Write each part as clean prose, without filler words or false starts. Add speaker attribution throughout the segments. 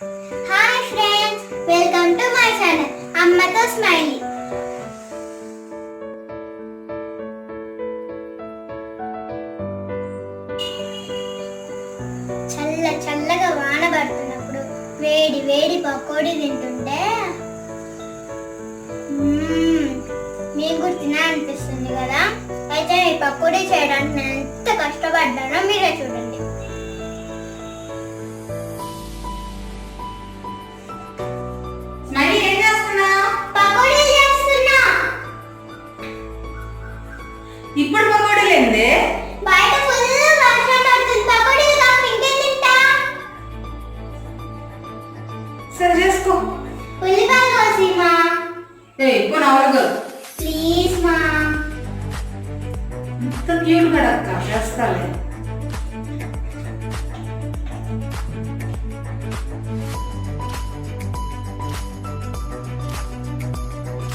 Speaker 1: Hi friends, welcome to my channel అమ్మతో smiley. చల్లగా వాన పడుతున్నప్పుడు వేడి వేడి పకోడీ తింటుంటే మీకు కూడా తినాలనిపిస్తుంది కదా. అయితే ఈ పకోడీ చేయడానికి నేను ఎంత కష్టపడ్డానో మీరే చూడండి.
Speaker 2: ఇప్పుడు పకోడీలు ఏంది?
Speaker 1: బయట ఫుల్ వర్షం పడుతుంది. పకోడీలు కాక ఇంకేం తింటా?
Speaker 2: సరే చేసుకో.
Speaker 1: ఉల్లిపాయలు కోసి మా.
Speaker 2: ఇప్పుడు అవరు
Speaker 1: ప్లీజ్ మా.
Speaker 2: ఇంత క్యూట్ కడక్క చేస్తాలే.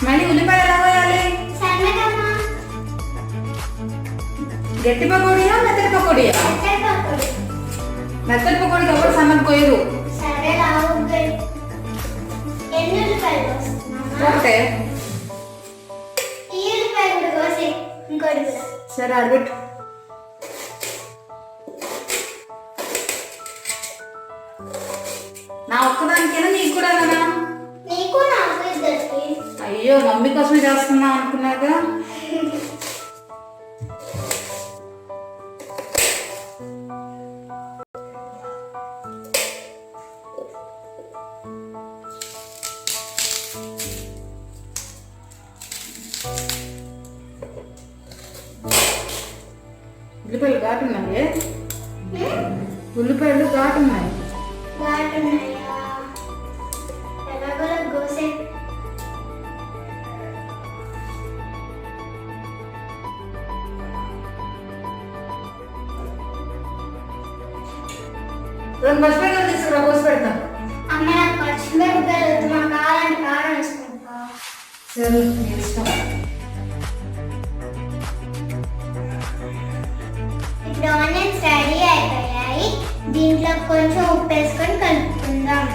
Speaker 2: మళ్ళీ ఉల్లిపాయలు ఎలా పోయాలి?
Speaker 1: సన్నగా మా.
Speaker 2: గట్టి పకోడీయా మెత్తటి పకోడీయా?
Speaker 1: పకోడీ.
Speaker 2: మెత్తటి పకోడీకి ఎవరు సన్నగా పోయారు.
Speaker 1: సరే రావు. ఎన్ని ఉల్లిపాయలు కోస్తున్నామా?
Speaker 2: ఒకటే.
Speaker 1: ఈ ఉల్లిపాయ కూడా కోసి ఇంకోటి కూడా.
Speaker 2: సరే అడగట్టు. నా ఒక్కదానికైనా నీకు కూడా కదా?
Speaker 1: నీకు నాకు ఇద్దరికి.
Speaker 2: అయ్యో మమ్మీ కోసమే చేస్తున్నా అనుకున్నాగా. ఉల్లిపాయలు ఘాటున్నాయి. ఉల్లిపాయలు ఘాటున్నాయి.
Speaker 1: ఘాటున్నాయా? ఎలాగోలా కోసే.
Speaker 2: రెండు పచ్చిమిరపకాయలు తీసుకురా, కోసి పెడతాం.
Speaker 1: అమ్మ నాకు పచ్చిమిరపకాయలు వద్దు, మాకు కావాలంటే కారం వేసుకుంటా.
Speaker 2: సరే నీ ఇష్టం.
Speaker 1: ఇప్పుడు ఆనియన్స్ రెడీ అయిపోయాయి. దీంట్లో కొంచెం ఉప్పు వేసుకొని కలుపుకుందాం.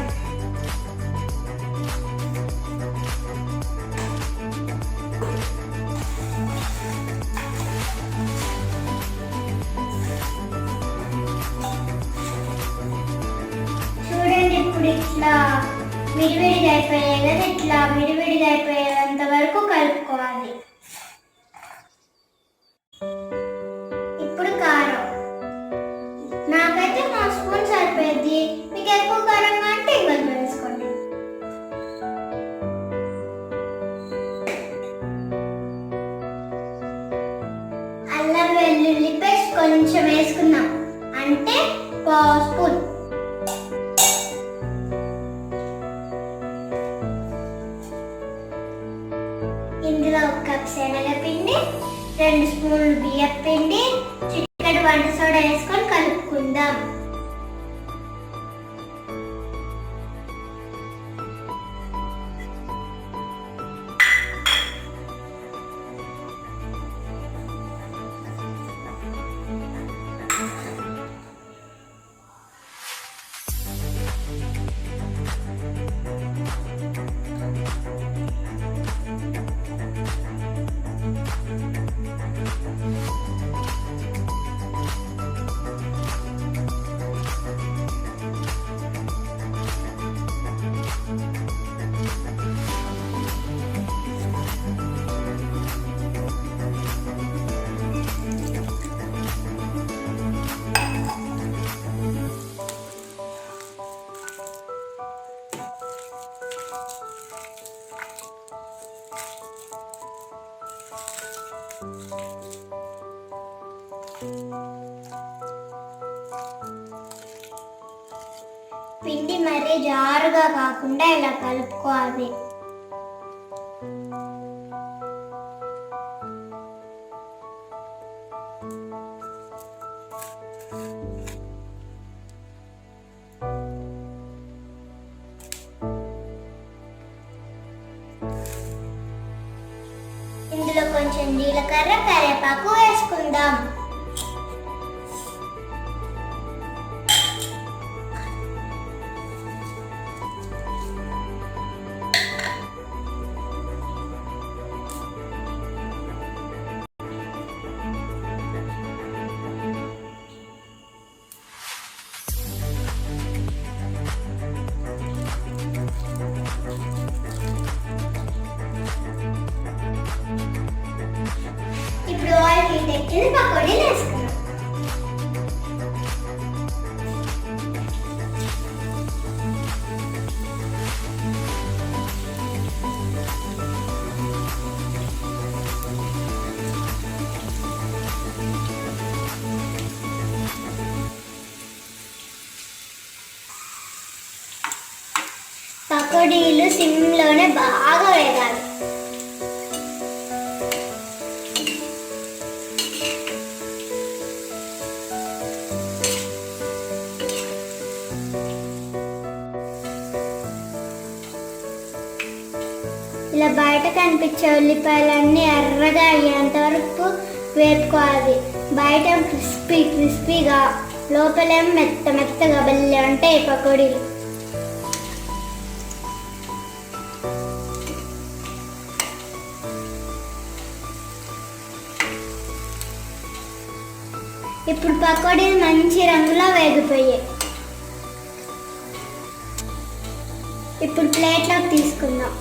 Speaker 1: చూడండి, ఇప్పుడు ఇట్లా విడివిడిగా అయిపోయాయి కదా. ఇట్లా విడివిడిగా అయిపోయేంత వరకు కలుపుకోవాలి. ఇప్పుడు కారం. నాకైతే 1 స్పూన్ సరిపోయింది. మీకు ఎక్కువ కారంగా అంటే ఇంకొంచెం వేసుకోండి. అల్లం వెల్లుల్లి పేస్ట్ కొంచెం వేసుకున్నాం, అంటే 1 స్పూన్. ఇందులో 1 కప్ శనగపిండి, 2 స్పూన్లు బియ్యం పిండి, చిటికెడు వంట సోడా వేసుకొని కలుపుకుందాం. పిండి మరీ జారుగా కాకుండా ఇలా కలుపుకోవాలి. ఇందులో కొంచెం జీలకర్ర, కరివేపాకు వేసుకుందాం. ఇది పకోడీలు వేసుకున్నాం. పకోడీలు సిమ్లోనే బాగా వేగాలి. ఇలా బయట కనిపించే ఉల్లిపాయలన్నీ ఎర్రగా అయ్యేంత వరకు వేపుకోవాలి. బయట క్రిస్పీగా, లోపలేమో మెత్తగా భలే ఉంటాయి పకోడీలు. ఇప్పుడు పకోడీలు మంచి రంగులో వేగిపోయాయి. ఇప్పుడు ప్లేట్లోకి తీసుకుందాం.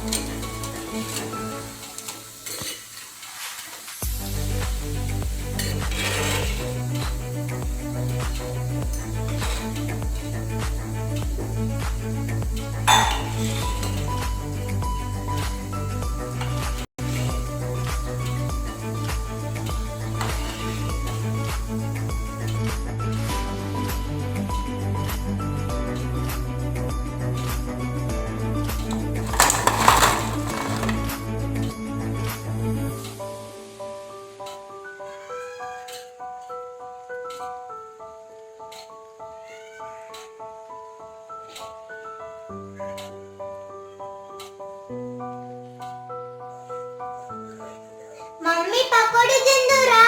Speaker 1: మమ్మీ పకోడీ తిందురా.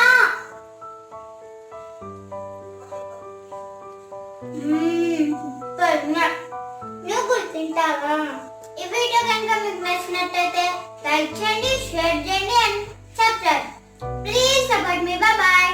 Speaker 1: నువ్వు కూడా తింటావా? ఈ వీడియో కనుక మీకు నచ్చినట్టయితే లైక్ చేయండి, షేర్ చేయండి and subscribe. Please support me. Bye.